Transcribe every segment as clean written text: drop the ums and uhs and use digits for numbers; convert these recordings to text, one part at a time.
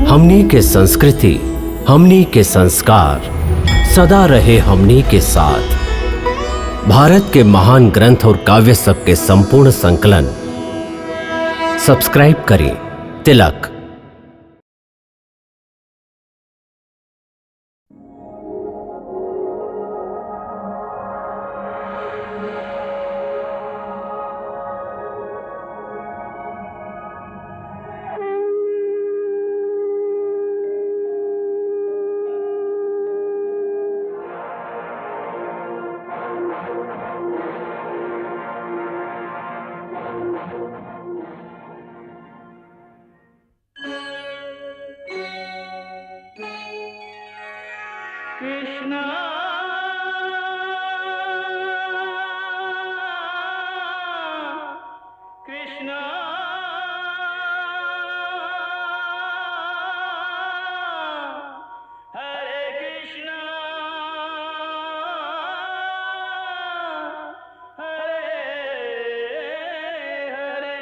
हमनी के संस्कृति, हमनी के संस्कार सदा रहे हमनी के साथ। भारत के महान ग्रंथ और काव्य सब के संपूर्ण संकलन सब्सक्राइब करें तिलक। कृष्णा कृष्णा हरे कृष्णा हरे हरे।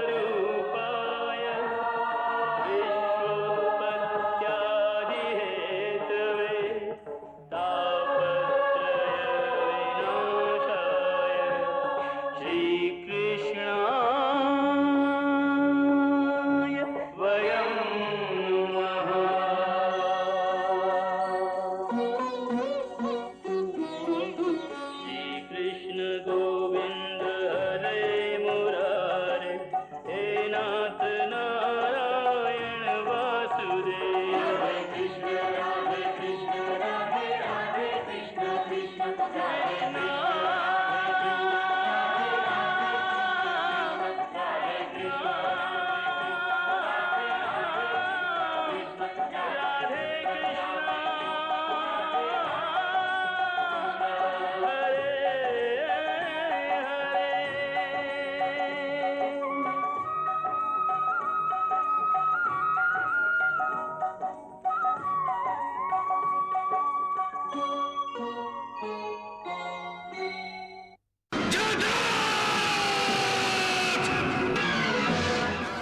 सच्चिदानन्दरूपाय विश्वोत्पत्त्यादिहेतवे तापत्रयविनाशाय श्रीकृष्णाय वयं नमः। श्रीकृष्ण गोविंद हरे मुरारे, हे नाथ नारायण वासुदेव। हरे कृष्ण राधे राधे कृष्ण कृष्ण हरे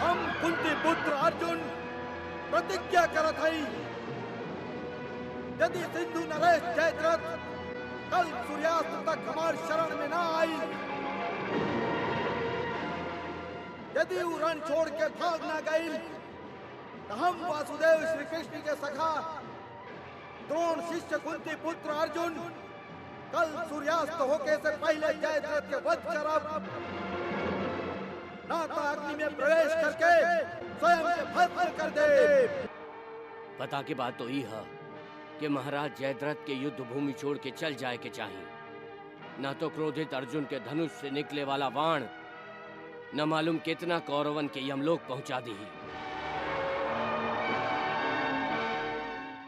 हम कुंती पुत्र अर्जुन प्रतिज्ञा करत हई, यदि सिंधु नरेश जयद्रथ कल सूर्यास्त तक हमार शरण में ना आई, यदि वो रण छोड़ के भाग ना गई, तो हम वासुदेव श्री कृष्ण के सखा द्रोण शिष्य कुंती पुत्र अर्जुन कल सूर्यास्त होके से पहले जयद्रथ के वध करब, नाता अग्नि में प्रवेश करके स्वयं के भस्म कर दे। पता की बात तो ही है कि महाराज जयद्रथ के युद्ध भूमि छोड़ के चल जाए के चाहिए। न तो क्रोधित अर्जुन के धनुष से निकले वाला बाण न मालूम कितना कौरवन के यमलोक पहुंचा दी।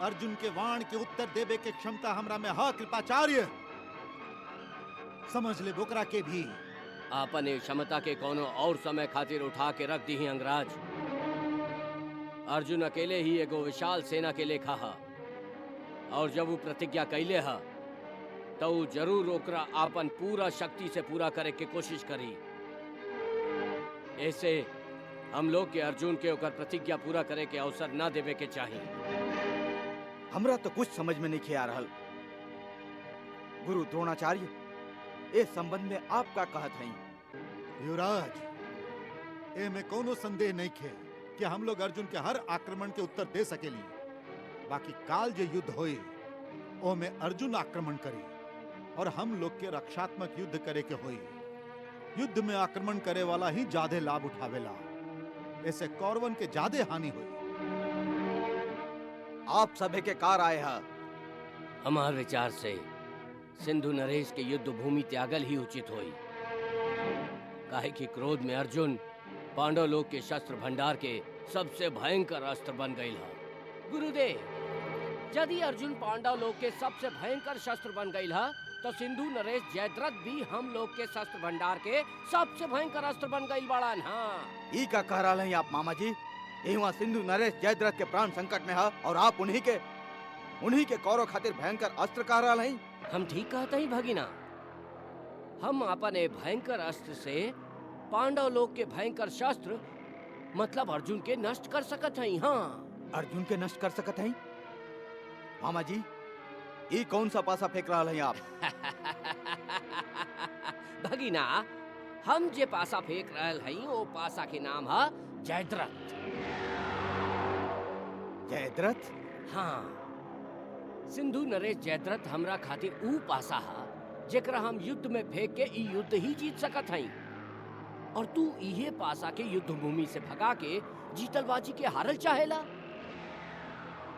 अर्जुन के वाण के उत्तर देवे के क्षमता हमरा में हा कृपाचार्य। समझ ले बोकरा के भी आपन ए क्षमता के कोनो और समय खातिर उठा के रख दी ही अंगराज। अर्जुन अकेले ही एगो विशाल सेना के लेखा हा, और जब वो प्रतिज्ञा कैले हा तो वो जरूर ओकरा आपन पूरा शक्ति से पूरा करे के कोशिश करी। ऐसे हम लोग के अर्जुन के ओकर प्रतिज्ञा पूरा करे के अवसर ना देवे के चाहिए। हमरा तो कुछ समझ में नहीं आ रहल। गुरु द्रोणाचार्य इस संबंध में आप का कहत हई? युवराज, ए में कोनो संदेह नहीं खे कि हम लोग अर्जुन के हर आक्रमण के उत्तर दे सकेली। बाकी काल जे युद्ध होए ओ में अर्जुन आक्रमण करी और हम लोग के रक्षात्मक युद्ध करे के होई। युद्ध में आक्रमण करे वाला ही ज्यादा लाभ उठावेला, ऐसे कौरवन के ज्यादा हानि हुई। आप सभी के कार आए हैं। हमार विचार से सिंधु नरेश के युद्ध भूमि त्यागल ही उचित होई। काहे कि क्रोध में अर्जुन पांडव लोग के शस्त्र भंडार के सबसे भयंकर अस्त्र बन गई है। गुरुदेव, यदि अर्जुन पांडव लोग के सबसे भयंकर शस्त्र बन गई है तो सिंधु नरेश जयद्रथ भी हम लोग के शस्त्र भंडार के सबसे भयंकर अस्त्र बन गई बड़ान। हाँ, ई का कह रहा है आप मामा जी? वहाँ सिंधु नरेश जयद्रथ के प्राण संकट में है और आप उन्हीं के कौरव खातिर भयंकर अस्त्र कह रहा नहीं। हम ठीक कहते ही भगिना। हम अपने भयंकर अस्त्र से पांडव लोग के भयंकर शस्त्र मतलब अर्जुन के नष्ट कर सकत हैं। हाँ, अर्जुन के नष्ट कर सकत हैं। मामा जी, ये कौन सा पासा फेंक रहा है आप? भगिना, हम जे पासा फेंक रहल हई वो पासा के नाम है जयद्रथ। जयद्रथ? हाँ, सिंधु नरेश जयद्रथ हमरा खातिर ऊ पासा हा जेकरा हम युद्ध में फेंक के ई युद्ध ही जीत सकत हई। और तू इहे पासा के युद्ध भूमि से भगा के जीतलबाजी के हारल चाहेला।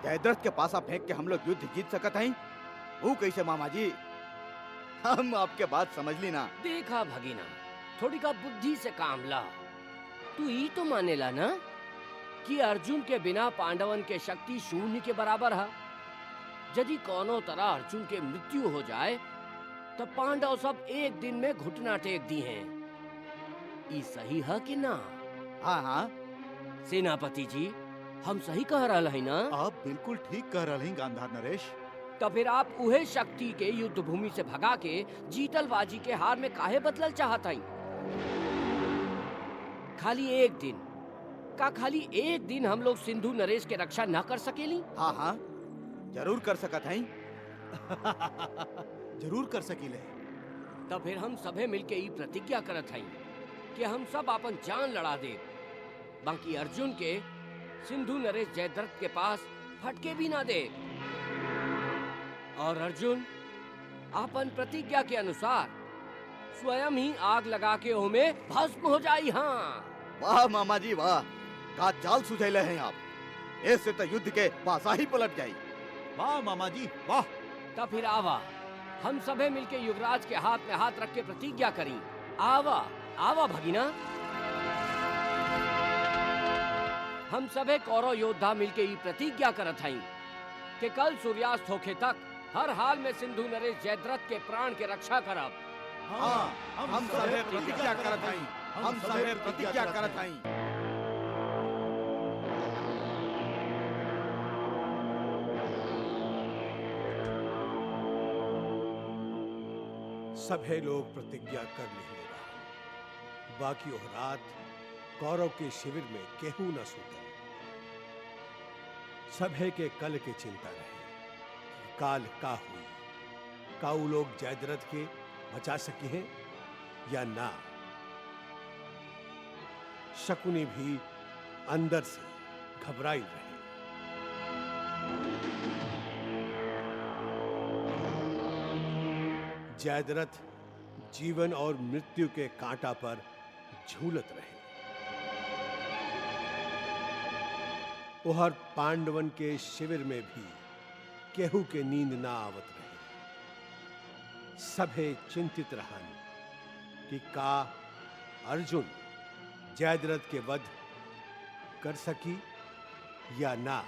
जयद्रथ के पासा फेंक के हम लोग युद्ध जीत सकत हैं? वो कैसे मामा जी? हम आपके बात समझ ली ना। देखा भगिना, थोड़ी का बुद्धि से काम ला। तू ही तो मानेला ना कि अर्जुन के बिना पांडवन के शक्ति शून्य के बराबर है। यदि कोनो तरह अर्जुन के मृत्यु हो जाए तो पांडव सब एक दिन में घुटना टेक दी हैं। ई सही है कि ना? हाँ हाँ सेनापति जी, हम सही कह रहे हैं ना? आप बिल्कुल ठीक कह रहे हैं गांधार नरेश। तो फिर आप उहे शक्ति के युद्ध भूमि से भगा के जीतलबाजी के हार में काहे बदलल चाहत हई? खाली एक दिन हम लोग सिंधु नरेश के रक्षा न कर सकेली? हाँ हाँ, जरूर कर सकत हैं। जरूर कर सकीले। तो फिर हम सभे मिलके ई प्रतिज्ञा करत हई कि हम सब अपन जान लड़ा दे, बाकी अर्जुन के सिंधु नरेश जयद्रथ के पास फटके भी ना दे। और अर्जुन अपन प्रतिज्ञा के अनुसार स्वयं ही आग लगा के ओमे भस्म हो जाई। हाँ, वाह मामा जी वाह, का जाल सुझैले हैं आप। ऐसे तो युद्ध के पासा ही पलट जाई। वाह मामा जी वाह। तब फिर आवा हम सभे मिलके युवराज के हाथ में हाथ रख के प्रतिज्ञा करी। आवा भगिना, हम सभे कौरव योद्धा मिलके ये प्रतिज्ञा करत हई कि कल सूर्यास्त होखे तक हर हाल में सिंधु नरेश जयद्रथ के प्राण के रक्षा करब। हाँ, हम सभे प्रतिज्ञा करत हई। हम सभे प्रतिज्ञा करत हई। सभे लोग प्रतिज्ञा कर लेगा। बाकी और रात कौरव के शिविर में केहू न सूते। सभे के कल के चिंता रहे कि काल का हुई, का उ लोग जयद्रथ के बचा सकी हैं या ना। शकुनी भी अंदर से घबराई रहे। जयद्रथ जीवन और मृत्यु के कांटा पर झूलत रहे। ओहर पांडवन के शिविर में भी केहू के नींद ना आवत रहे। सभे चिंतित रहन कि का अर्जुन जयद्रथ के वध कर सकी या ना।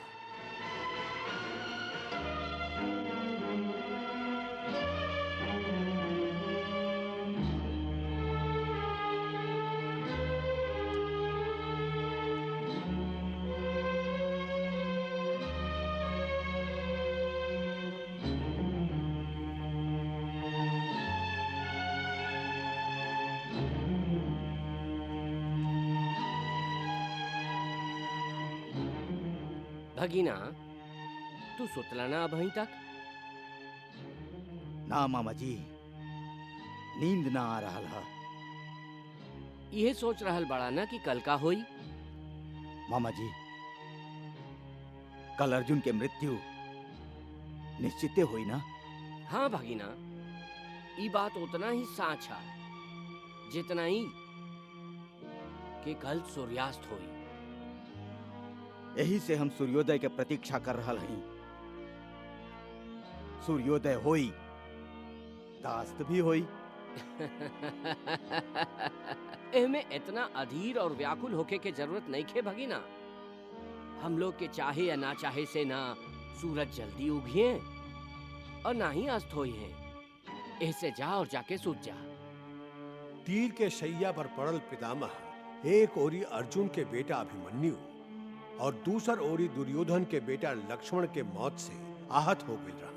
भगीना, तू सुतला ना अभी तक? ना मामा जी, नींद ना आ रहा है। यह सोच रहल बड़ा ना कि कल का होई? मामा जी, कल अर्जुन के मृत्यु निश्चित हुई ना? हाँ भगीना, ये बात उतना ही साच है जितना ही कि कल सूर्यास्त होई। यही से हम सूर्योदय के प्रतीक्षा कर रहा हई। सूर्योदय होई, दास्त भी होई। एहमे इतना अधीर और व्याकुल होके के जरूरत नहीं खे भगीना। हम लोग के चाहे या ना चाहे से ना सूरज जल्दी उगिए और ना ही अस्त होई है। ऐसे जा और जाके सूत जा। तीर के शैया पर पड़ल पितामह एक ओरी अर्जुन के बेटा अभिमन्यु और दूसर ओरी दुर्योधन के बेटा लक्ष्मण के मौत से आहत हो गई रहन।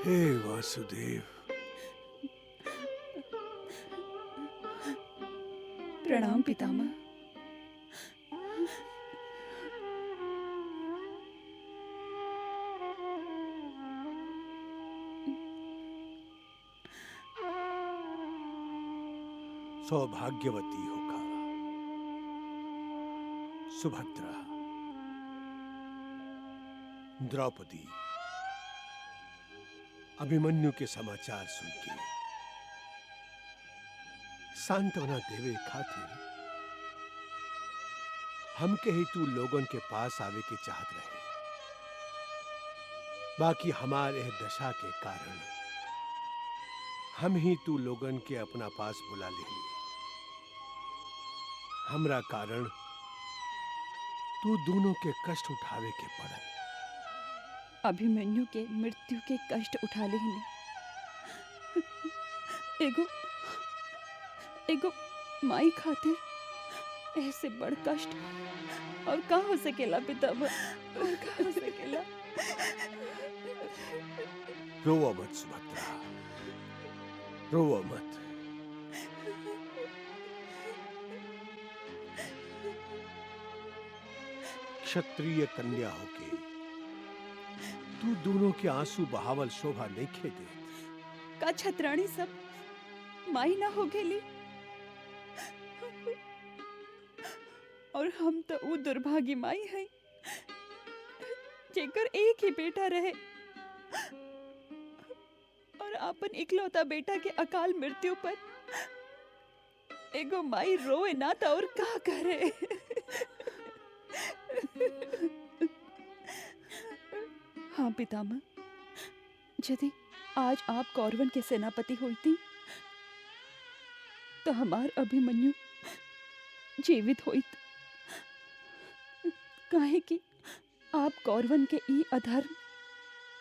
हे वासुदेव, प्रणाम पितामह। सौभाग्यवती होगा सुभद्रा, द्रौपदी अभिमन्यु के समाचार सुन के सांत्वना देवे खातिर हमके ही तू लोगन के पास आवे के चाहत रहे। बाकी हमारे एह दशा के कारण हम ही तू लोगन के अपना पास बुला लेली। हमरा कारण तू दोनों के कष्ट उठावे के पड़ल। अभिमन्यु के मृत्यु के कष्ट उठा लेने एगो माई खातिर ऐसे बड़ कष्ट और का हो सकेला पितामह, और का हो सकेला। रोवो मत सुभद्रा, रोवो मत। क्षत्रिय कन्या होके तू दोनों के आंसू बहावल शोभा नहीं खेदे। का छत्राणी सब माई ना हो गेली, और हम तो वो दुर्भागी माई है जेकर एक ही बेटा रहे और अपन इकलौता बेटा के अकाल मृत्यु पर एगो माई रोए ना तो और का करे। हाँ पितामह, यदि आज आप कौरवन के सेनापति होती तो हमार अभिमन्यु जीवित होइत। काहे कि आप कौरवन के ई अधर्म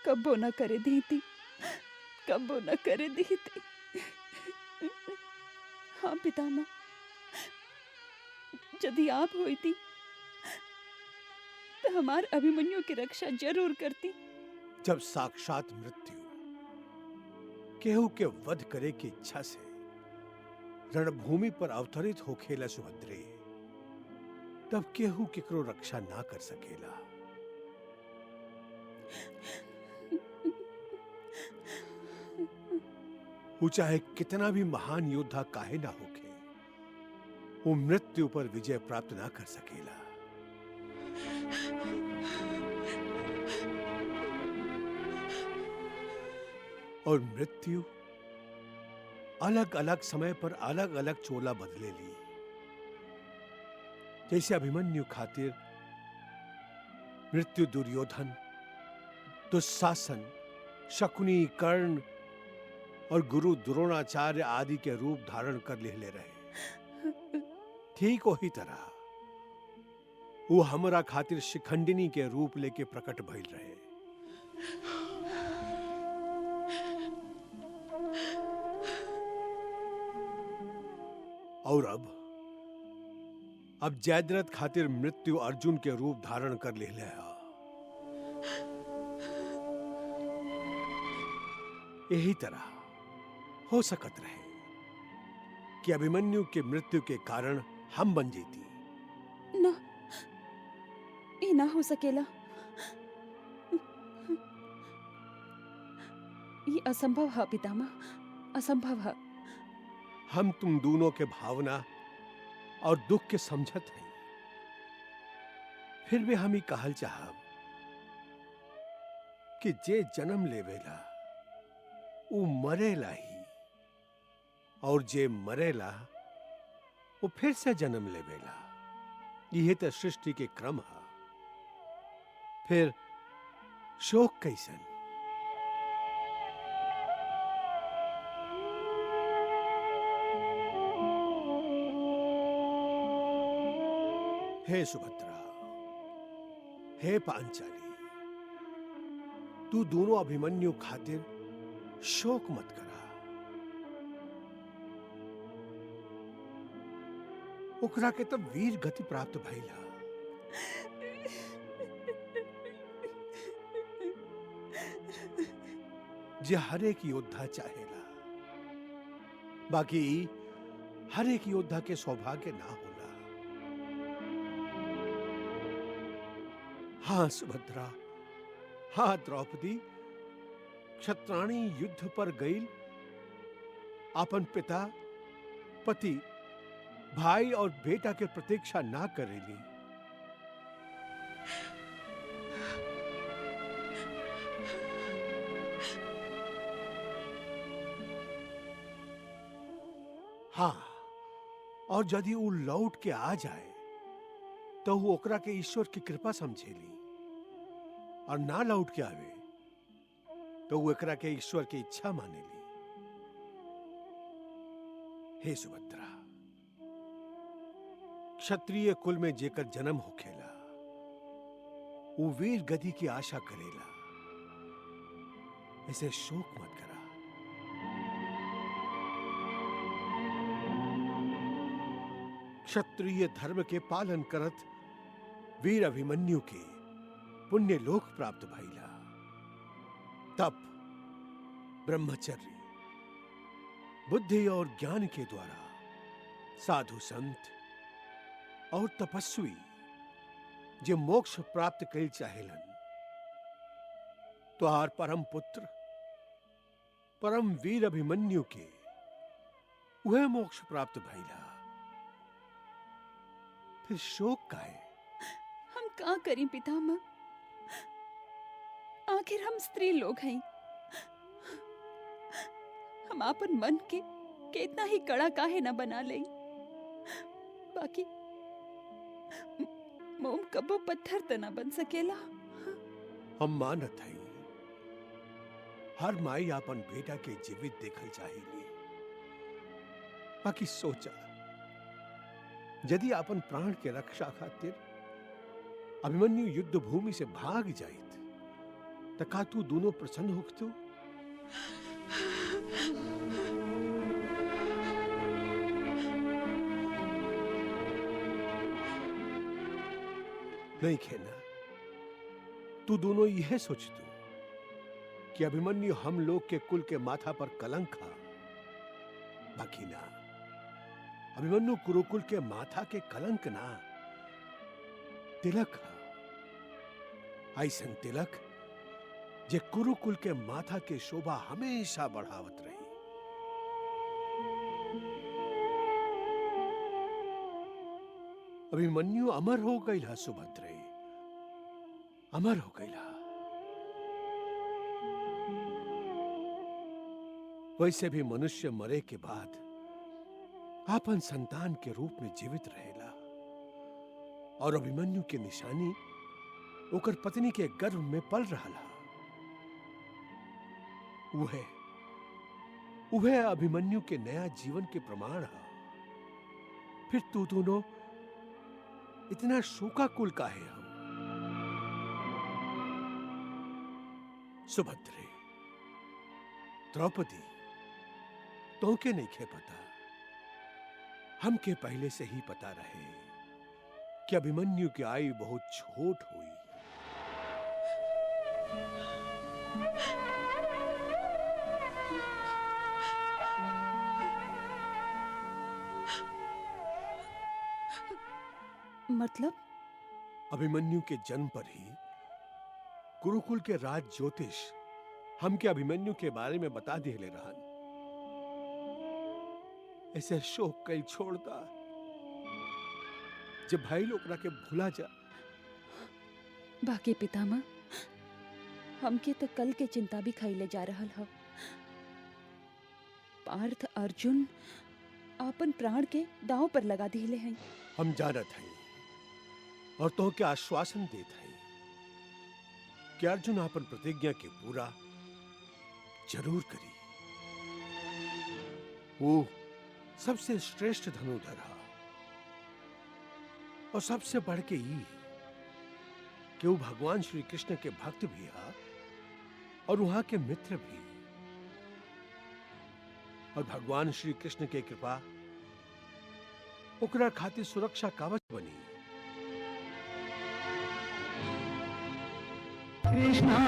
कब्बो न करे देती, कब्बो न करे देती। हाँ पितामह, यदि आप होती तो हमार अभिमन्यु की रक्षा जरूर करती। जब साक्षात मृत्यु केहू के वध करे की इच्छा से रणभूमि पर अवतरित होखेला सुभद्रे, तब केहू केकरो रक्षा ना कर सकेला। वो चाहे कितना भी महान योद्धा काहे ना होके, वो मृत्यु पर विजय प्राप्त ना कर सकेला। और मृत्यु अलग अलग समय पर अलग अलग चोला बदले ली। जैसे अभिमन्यु खातिर मृत्यु दुर्योधन, दुशासन, शकुनी, कर्ण और गुरु द्रोणाचार्य आदि के रूप धारण कर ले रहे। ठीक वही तरह वो हमरा खातिर शिखंडिनी के रूप लेके प्रकट भइल रहे। और अब जयद्रथ खातिर मृत्यु अर्जुन के रूप धारण कर ले है। यही तरह हो सकत रहे कि अभिमन्यु के मृत्यु के कारण हम बन जीती। ना, ये ना हो सकेला। ये असंभव है पितामह, असंभव है। हम तुम दोनों के भावना और दुख के समझत हैं, फिर भी हम ही कहल चाहब कि जे जन्म लेवेला वो मरेला ही, और जे मरेला वो फिर से जन्म लेवेला। यह तो सृष्टि के क्रम है। फिर शोक कैसन? हे सुभद्रा, हे पांचाली, तू दोनों अभिमन्यु खातिर शोक मत करा। ओकरा के तब वीर गति प्राप्त भइला। जे हर एक योद्धा चाहेला, बाकी हर एक योद्धा के सौभाग्य ना होला। हाँ सुभद्रा, हाँ द्रौपदी, क्षत्राणी युद्ध पर गई अपन पिता, पति, भाई और बेटा के प्रतीक्षा ना करेली। हाँ, और यदि वो लौट के आ जाए तो वो ओकरा के ईश्वर की कृपा समझेली, और ना लौट के आवे तो वो एकरा के ईश्वर की इच्छा मानेली। हे सुभद्रा, क्षत्रिय कुल में जेकर जन्म होखेला वो वीर गति की आशा करेला। इसे शोक मत करा। क्षत्रिय धर्म के पालन करत वीर अभिमन्यु के पुण्य लोक प्राप्त भइला। तप, ब्रह्मचर्य, बुद्धि और ज्ञान के द्वारा साधु संत और तपस्वी जे मोक्ष प्राप्त कर चाहेलन, त्वार परम पुत्र परम वीर अभिमन्यु के वह मोक्ष प्राप्त भइला। फिर शोक काहे? हम का करें पितामह? आखिर हम स्त्री लोग हैं। हम अपन मन के कितना ही कड़ा काहे न बना ले। बाकी मोम कबो पत्थर त न बन सकेला। हम मानत हई, हर माई अपन बेटा के जीवित देखल चाहेली। बाकी सोचा, यदि अपन प्राण के रक्षा खातिर अभिमन्यु युद्ध भूमि से भाग जाइत त का तू दोनों प्रसन्न होखतु? नहीं खेना, तू दोनों यह सोचतू कि अभिमन्यु हम लोग के कुल के माथा पर कलंक हा। बाकी ना, अभिमन्यु कुरुकुल के माथा के कलंक ना, तिलक हा। ऐसन तिलक जे कुरुकुल के माथा के शोभा हमेशा बढ़ावत रही। अभिमन्यु अमर हो गईला सुभद्रे, अमर हो गईला। वैसे भी मनुष्य मरे के बाद आपन संतान के रूप में जीवित रहेला, और अभिमन्यु के निशानी ओकर पत्नी के गर्भ में पल रहा। वह अभिमन्यु के नया जीवन के प्रमाण है। फिर तू दोनों इतना शोकाकुल काहे हो? सुभद्रे, द्रौपदी, तो के नहीं खे पता, हमके पहले से ही पता रहे कि अभिमन्यु की आयु बहुत छोट हुई। मतलब? अभिमन्यु के जन्म पर ही गुरुकुल के राज ज्योतिष हमके अभिमन्यु के बारे में बता दिले रहन। ऐसे शोक कई छोड़ता जब भाई लोग के भूला जा। बाकी पितामह, हमके तो कल के चिंता भी खाइले जा रहल हो। पार्थ अर्जुन आपन प्राण के दांव पर लगा दिले हैं। हम जानत हैं और तो के आश्वासन देत हैं कि अर्जुन अपन प्रतिज्ञा के पूरा जरूर करी। वो सबसे श्रेष्ठ धनुधर हा और सबसे बढ़ के ये कि वो भगवान श्री कृष्ण के भक्त भी हा और वहां के मित्र भी। और भगवान श्री कृष्ण के कृपा ओकरा खातिर सुरक्षा कवच बनी। कृष्णा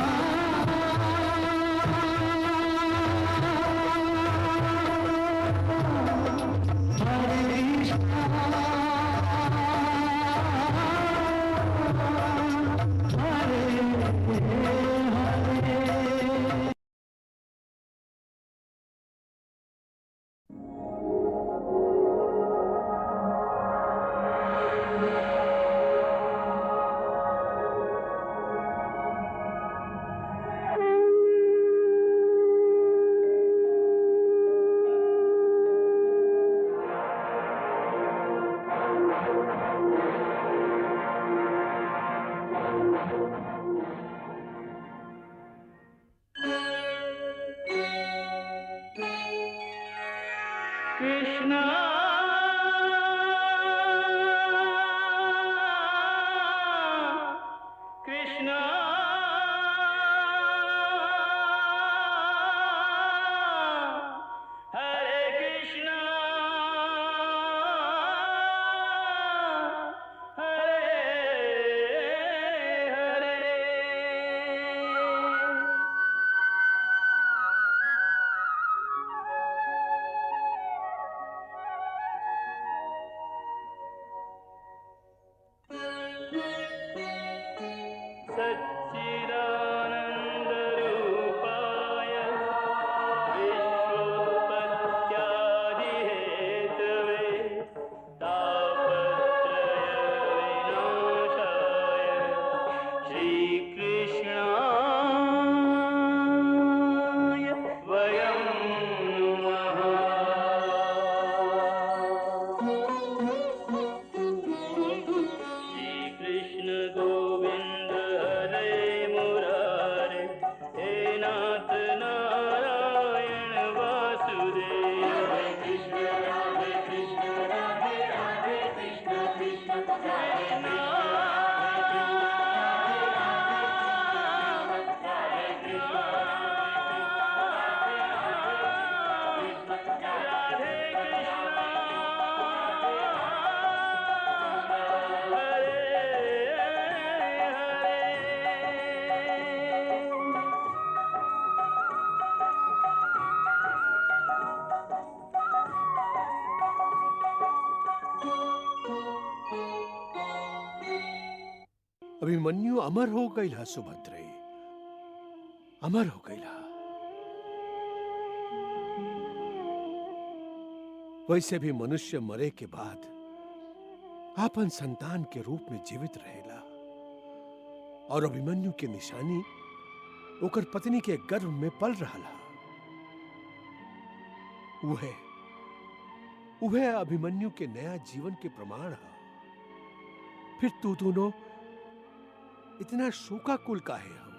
अभिमन्यु अमर हो गईला सुभद्रे, अमर हो गईला। वैसे भी मनुष्य मरे के बाद आपन संतान के रूप में जीवित रहेला और अभिमन्यु के निशानी ओकर पत्नी के गर्भ में पल रहा। वह अभिमन्यु के नया जीवन के प्रमाण है। फिर तू दोनों इतना शोकाकुल काहे हो?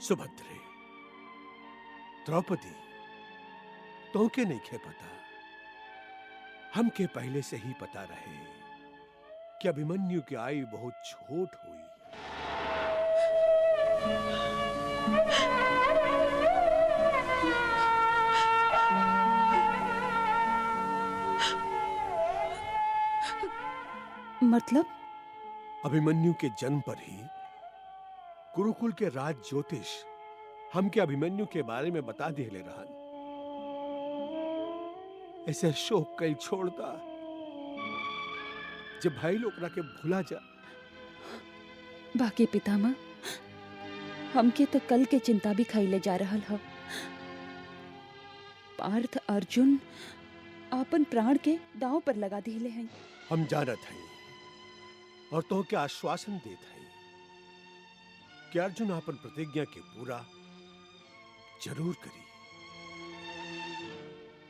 सुभद्रे, द्रौपदी, तो के नहीं खे पता, हमके पहले से ही पता रहे कि अभिमन्यु की आयु बहुत छोट हुई। मतलब? अभिमन्यु के जन्म पर ही गुरुकुल के राज ज्योतिष हमके अभिमन्यु के बारे में बता दिले रहन। ऐसे शोक कई छोड़ता जब भाई लोग के भूला जा। बाकी पितामह, हमके तो कल के चिंता भी खाइले जा रहल ह। पार्थ अर्जुन आपन प्राण के दांव पर लगा दिले हैं। हम जानत हैं और तो के आश्वासन देत हैं कि अर्जुन अपन प्रतिज्ञा के पूरा जरूर करी।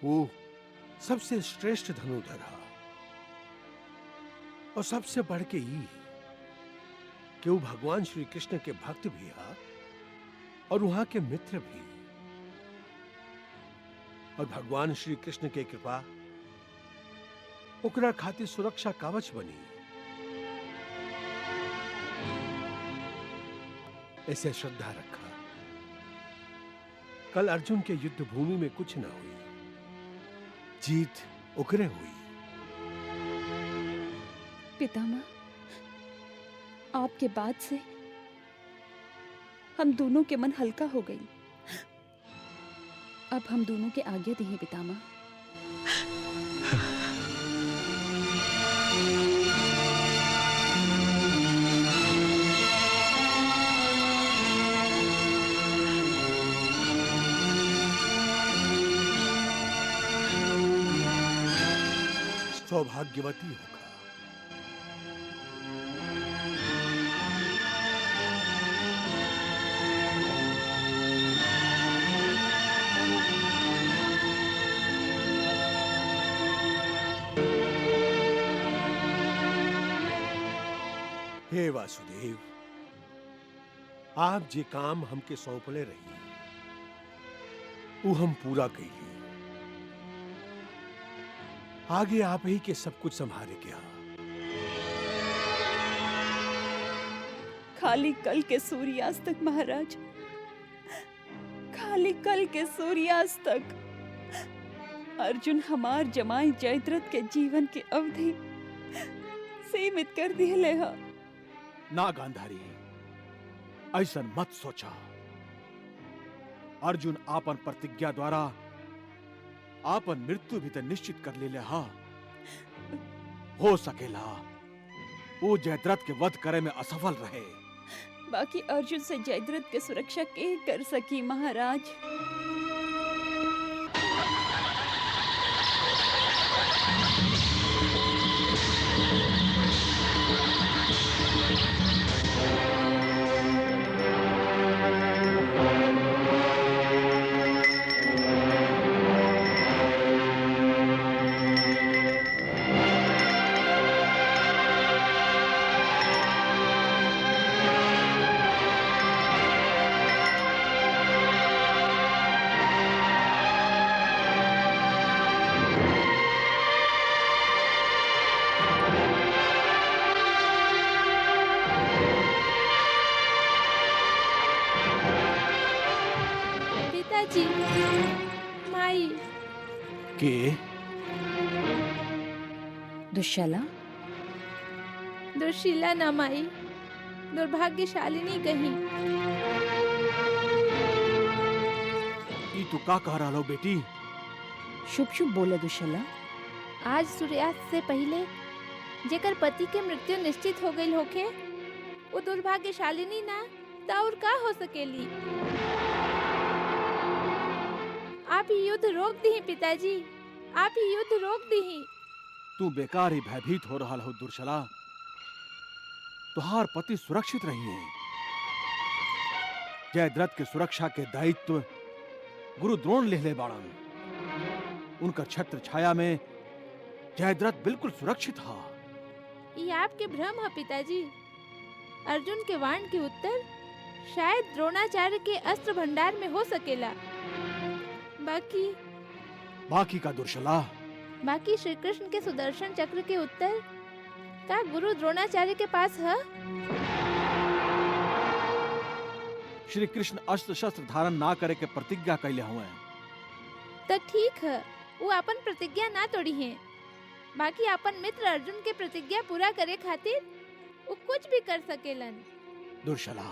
वो सबसे श्रेष्ठ धनुधर हा और सबसे बढ़ के ही कि वो भगवान श्री कृष्ण के भक्त भी हा और वहां के मित्र भी। और भगवान श्री कृष्ण के कृपा ओकरा खातिर सुरक्षा कवच बनी। ऐसे श्रद्धा रखा कल अर्जुन के युद्ध भूमि में कुछ ना हुई, जीत ओकरे हुई। पितामह, आपके बात से हम दोनों के मन हल्का हो गई। अब हम दोनों के आगे दिए पितामह। सौभाग्यवती होगा। हे वासुदेव, आप जे काम हमके सौंपले रही वो हम पूरा कइली। आगे आप ही के सब कुछ संभाले क्या। खाली कल के सूर्यास्त तक महाराज, खाली कल के सूर्यास्त तक अर्जुन हमार जमाई जयद्रथ के जीवन की अवधि सीमित कर दिले हा। ना गांधारी, ऐसा मत सोचा। अर्जुन आपन प्रतिज्ञा द्वारा आपन मृत्यु भी तो निश्चित कर ले हा। हो सकेला वो जयद्रथ के वध करे में असफल रहे। बाकी अर्जुन से जयद्रथ के सुरक्षा के कर सकी महाराज। के दुश्शाला? दुर्शीला न माई, दुर्भाग्यशालिनी कहीं। ई तू का कह रहा लो बेटी? शुभ शुभ बोले दुश्शाला। आज सूर्यास्त से पहले जेकर पति के मृत्यु निश्चित हो गई होके, वो दुर्भाग्यशालिनी ना ता और का हो सकेली। आप ही युद्ध रोक दी पिताजी, आप ही युद्ध रोक दी। तू बेकार ही भयभीत हो रहा हो दुर्शला। तुहार पति सुरक्षित रही है। जयद्रथ के सुरक्षा के दायित्व गुरु द्रोण ले बाड़न। उनका छत्र छाया में जयद्रथ बिल्कुल सुरक्षित हा। ये आपके भ्रम है पिताजी। अर्जुन के वाण के उत्तर शायद द्रोणाचार्य के अस्त्र भंडार में हो सकेला। बाकी का दुर्शला? बाकी श्री कृष्ण के सुदर्शन चक्र के उत्तर का गुरु द्रोणाचार्य के पास है। श्री कृष्ण अस्त्र शस्त्र धारण ना करे के प्रतिज्ञा कैले हुए हैं। तो ठीक है, वो अपन प्रतिज्ञा ना तोड़ी है। बाकी अपन मित्र अर्जुन के प्रतिज्ञा पूरा करे खातिर वो कुछ भी कर सकेलन। दुर्शला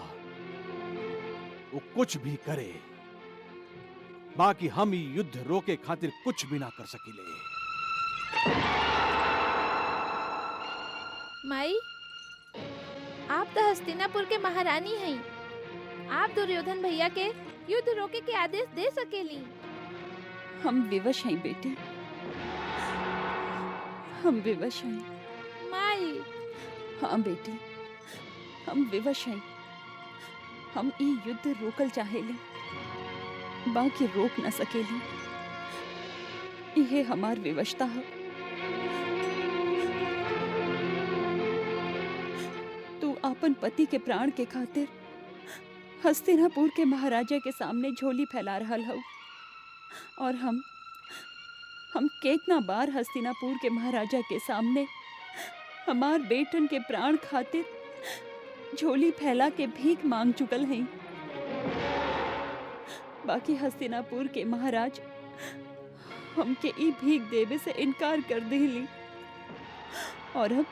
वो कुछ भी करे, बाकी हम ही युद्ध रोके खातिर कुछ भी ना कर सकीले। माई, आप तो हस्तिनापुर के महारानी हैं। आप दुर्योधन भैया के युद्ध रोके के आदेश दे सकेली। हम विवश हैं बेटी, हम विवश हैं। माई, हाँ बेटी, हम विवश हैं। हम ई युद्ध रोकल चाहेली, बाकी रोक न सकेली। यह हमार विवशता है। तू अपन पति के प्राण के खातिर हस्तिनापुर के महाराजा के सामने झोली फैला रहल हऊ, और हम केतना बार हस्तिनापुर के महाराजा के सामने हमार बेटन के प्राण खातिर झोली फैला के भीख मांग चुकल हैं। बाकी हस्तिनापुर के महाराज हमके ई भीख देवे से इनकार कर देली, और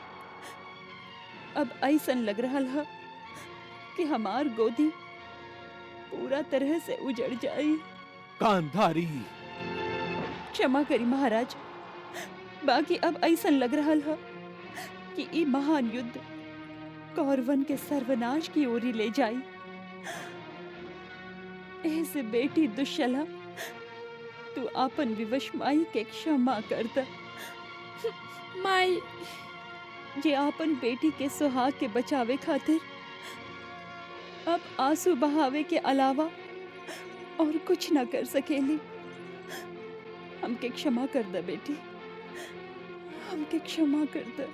अब ऐसन लग रहा है कि हमार गोदी पूरा तरह से उजड़ जाई। गांधारी, क्षमा करी महाराज, बाकी अब ऐसन लग रहा है कि ई महान युद्ध कौरवन के सर्वनाश की ओर ले जाई। ऐसे बेटी दुश्शला, तू आपन विवश माई के क्षमा कर द। माई, जे आपन बेटी के सुहाग के बचावे खातिर अब आंसू बहावे के अलावा और कुछ ना कर सकेली। हमके क्षमा कर द बेटी, हमके क्षमा कर द।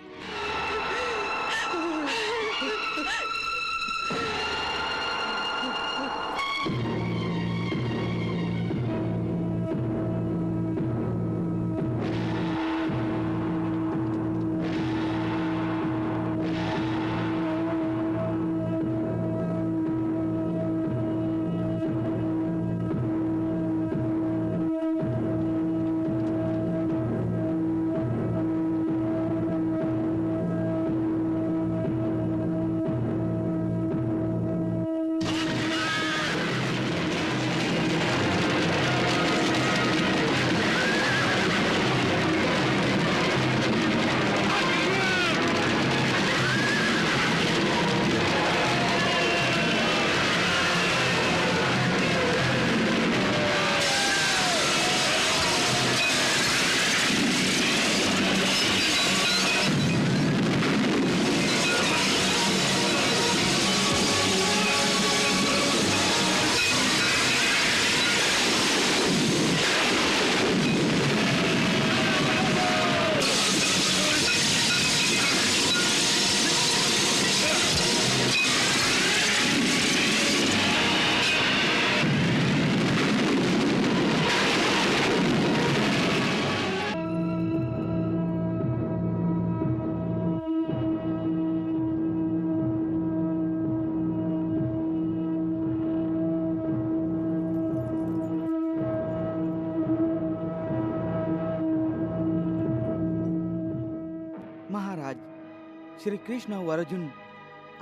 श्री कृष्ण और अर्जुन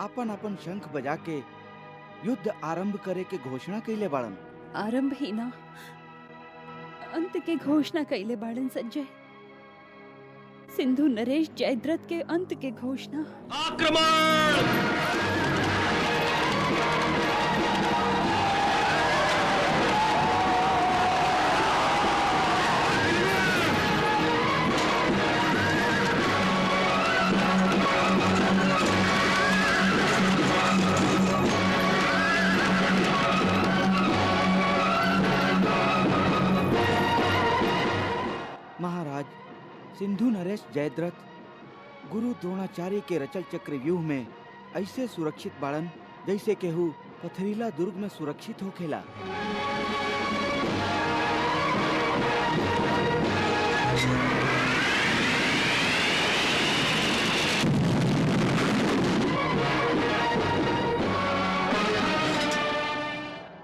अपन अपन शंख बजा के युद्ध आरंभ करे के घोषणा कैले बाड़न। आरंभ ही ना, अंत के घोषणा कैले बाड़न संजय। सिंधु नरेश जयद्रथ के अंत के घोषणा। आक्रमण! महाराज, सिंधु नरेश जयद्रथ गुरु द्रोणाचार्य के रचल चक्र व्यूह में ऐसे सुरक्षित बाड़न जैसे केहू पथरीला दुर्ग में सुरक्षित होखेला।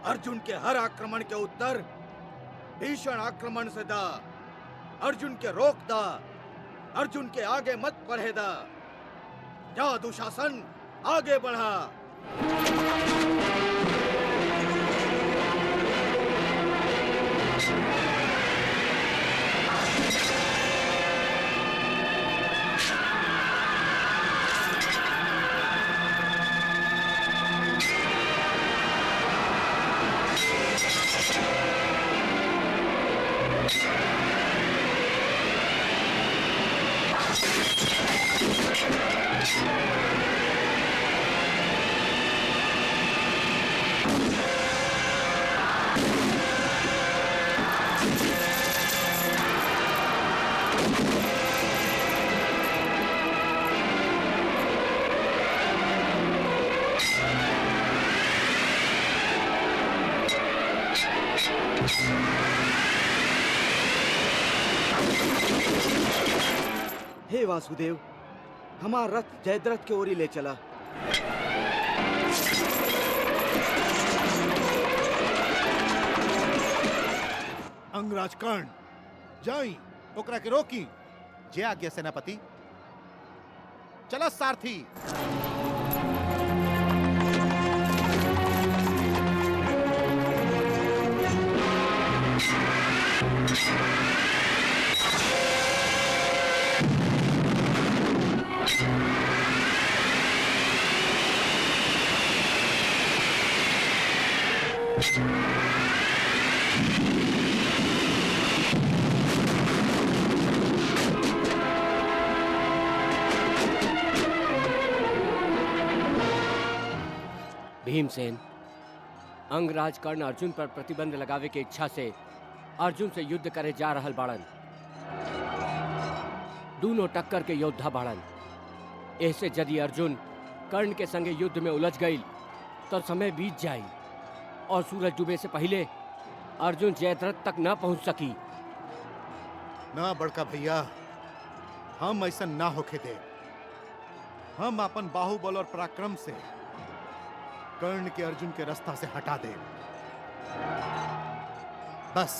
अर्जुन के हर आक्रमण के उत्तर भीषण आक्रमण से दा। अर्जुन के रोक दा, अर्जुन के आगे मत बढ़े दा। जा दुशासन, आगे बढ़ा। हे वासुदेव, हमारा रथ जयद्रथ के ओरी ले चला। अंगराज कर्ण, जाई ओकरा के रोकी। जे आज्ञा सेनापति। चला सारथी। भीमसेन, अंगराज कर्ण अर्जुन पर प्रतिबंध लगावे के इच्छा से अर्जुन से युद्ध करे जा रहल बाड़न। दोनों टक्कर के योद्धा बाड़न। ऐसे यदि अर्जुन कर्ण के संगे युद्ध में उलझ गई तो समय बीत जाई और सूरज डूबे से पहले अर्जुन जयद्रथ तक न पहुंच सकी। ना बड़का भैया, हम ऐसा ना होके दे। हम अपन बाहुबल और पराक्रम से कर्ण के अर्जुन के रास्ता से हटा दे। बस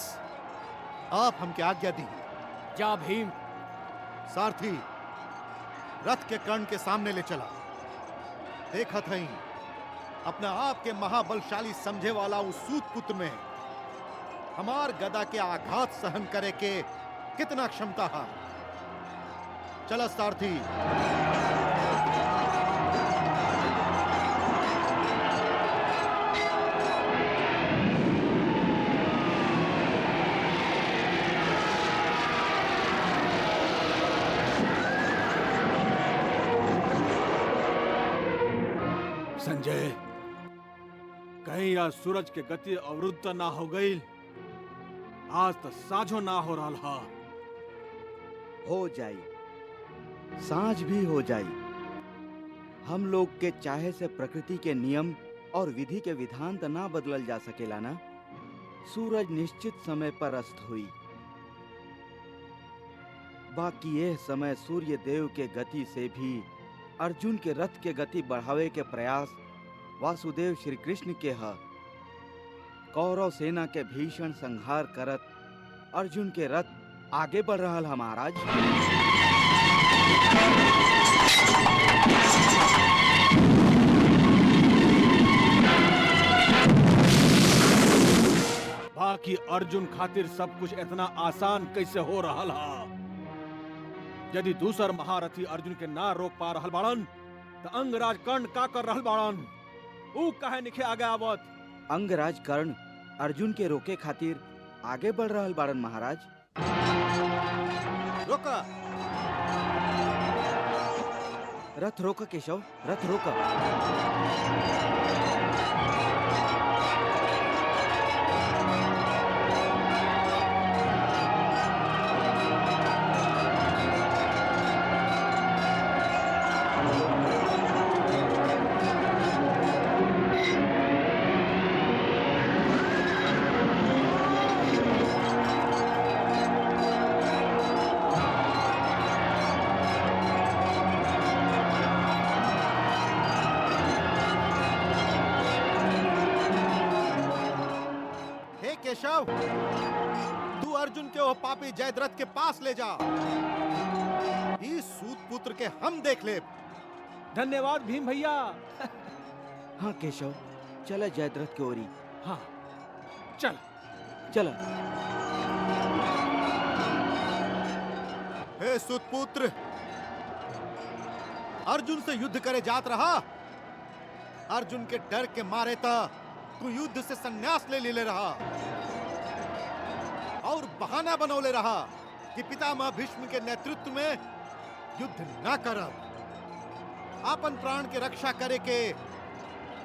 आप हमके आज्ञा दी। जा भीम। सारथी, रथ के कर्ण के सामने ले चला। देखा थई अपना आप के महाबलशाली समझे वाला उस सूत पुत्र में हमार गदा के आघात सहन करे के कितना क्षमता है। चला सारथी। संजय, कहीं आज सूरज के गति अवरुद्ध ना हो गई। आज तो साझो ना हो रहा हा। हो जाई, सांझ भी हो जाई। हम लोग के चाहे से प्रकृति के नियम और विधि के विधान तो ना बदलल जा सकेला ना। सूरज निश्चित समय पर अस्त हुई। बाकी यह समय सूर्य देव के गति से भी अर्जुन के रथ के गति बढ़ावे के प्रयास वासुदेव श्री कृष्ण के है। कौरव सेना के भीषण संहार करत अर्जुन के रथ आगे बढ़ रहा है महाराज। बाकी अर्जुन खातिर सब कुछ इतना आसान कैसे हो रहा है? यदि दूसर महारथी अर्जुन के ना रोक पा रहल बाड़न तो अंगराज कर्ण का कर रहल बाड़न? ऊ काहे निखे आगे आवत? अंगराज कर्ण अर्जुन के रोके खातिर आगे बढ़ रहल बाड़न महाराज। रोका। रथ रोका केशव, रथ रोका। केशव, तू अर्जुन के वो पापी जयद्रथ के पास ले जा। ई सूत पुत्र के हम देख ले। धन्यवाद भीम भैया। हाँ केशव, चला जयद्रथ की ओरी। हाँ चल। चला। हे सूत पुत्र, अर्जुन से युद्ध करे जात रहा। अर्जुन के डर के मारे तू युद्ध से संन्यास ले रहा और बहाना बनौले रहा कि पितामह भीष्म के नेतृत्व में युद्ध न करब। आपन प्राण के रक्षा करे के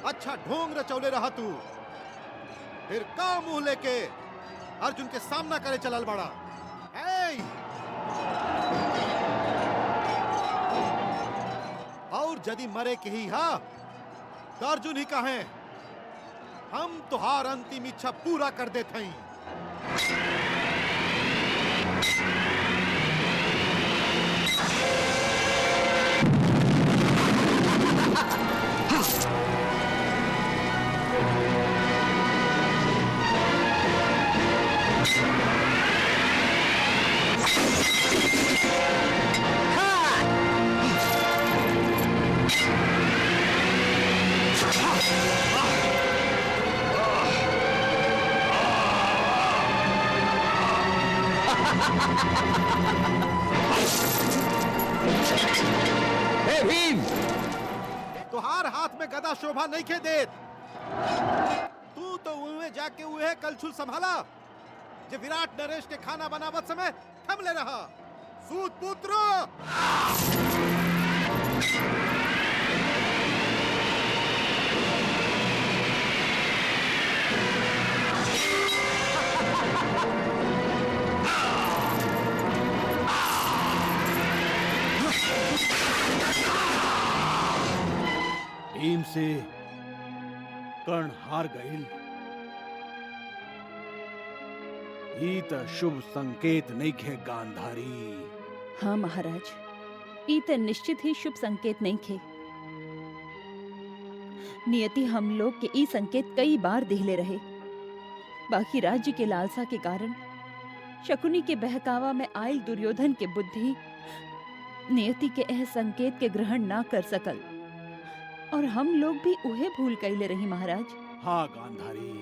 अच्छा ढोंग रचौले रहा तू। फिर का मुंह लेके अर्जुन के सामना करे चलल बड़ा। और यदि मरे के ही हा तो अर्जुन ही कहें हम तुहार अंतिम इच्छा पूरा कर देते हैं। हे भीम, तुहार हाथ में गदा शोभा नहीं खे देत। तू तो उहे जाके उहे कलछुल संभाला जे विराट नरेश के खाना बनावत समय थमले रहा। सूत पुत्र, भीम से कर्ण हार गईल। ई त शुभ संकेत नहीं खे गांधारी। हाँ महाराज, ई त निश्चित ही शुभ संकेत नहीं खे। नियति हम लोग के ई संकेत कई बार दिखले रहे, बाकी राज्य के लालसा के कारण शकुनी के बहकावा में आयल दुर्योधन के बुद्धि नियति के यह संकेत के ग्रहण ना कर सकल, और हम लोग भी उहे भूल कैले रही महाराज। हाँ गांधारी,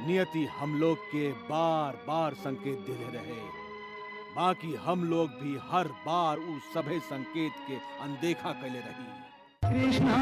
नियति हम लोग के बार बार संकेत दिले रहे, बाकी हम लोग भी हर बार उस सभे संकेत के अनदेखा कैले रही। कृष्णा